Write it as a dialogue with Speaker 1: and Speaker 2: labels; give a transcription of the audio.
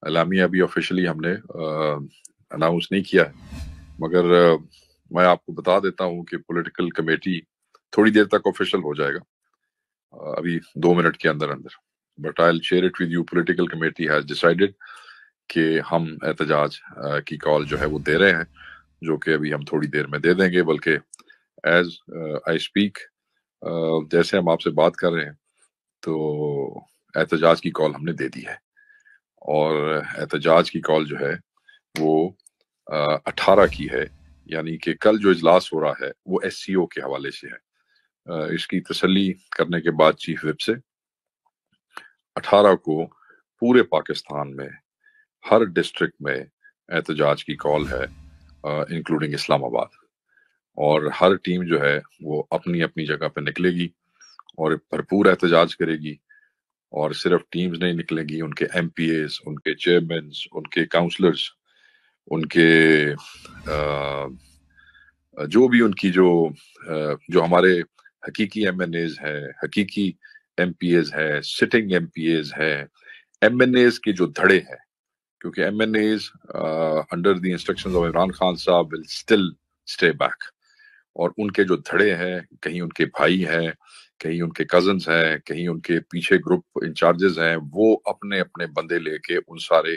Speaker 1: اعلامیہ ابھی آفیشلی ہم نے اناؤنس نہیں کیا ہے، مگر میں آپ کو بتا دیتا ہوں کہ پولیٹیکل کمیٹی تھوڑی دیر تک آفیشل ہو جائے گا، ابھی 2 منٹ کے اندر اندر. But I share it with you. Political committee has decided کہ ہم احتجاج کی کال جو ہے وہ دے رہے ہیں، جو کہ ابھی ہم تھوڑی دیر میں دے دیں گے. بلکہ ایز آئی اسپیک، جیسے ہم آپ سے بات کر رہے ہیں تو احتجاج کی کال ہم نے دے دی ہے، اور احتجاج کی کال جو ہے وہ 18 کی ہے، یعنی کہ کل جو اجلاس ہو رہا ہے وہ ایس سی او کے حوالے سے ہے. اس کی تسلی کرنے کے بعد چیف وپ سے 18 کو پورے پاکستان میں ہر ڈسٹرکٹ میں احتجاج کی کال ہے، انکلوڈنگ اسلام آباد. اور ہر ٹیم جو ہے وہ اپنی اپنی جگہ پہ نکلے گی اور بھرپور احتجاج کرے گی. اور صرف ٹیمز نہیں نکلیں گی، ان کے ایم پی ایز، ان کے چیئرمینز، ان کے کاؤنسلرز، ان کے جو بھی ان کی جو ہمارے حقیقی ایم این ایز ہے، حقیقی ایم پی ایز ہے، سٹنگ ایم پی ایز ہے، ایم این ایز کے جو دھڑے ہیں، کیونکہ MNAs under the instructions of Imran Khan صاحب ول اسٹل اسٹے بیک. اور ان کے جو دھڑے ہیں، کہیں ان کے بھائی ہیں، کہیں ان کے کزنز ہیں، کہیں ان کے پیچھے گروپ انچارجز ہیں، وہ اپنے اپنے بندے لے کے ان سارے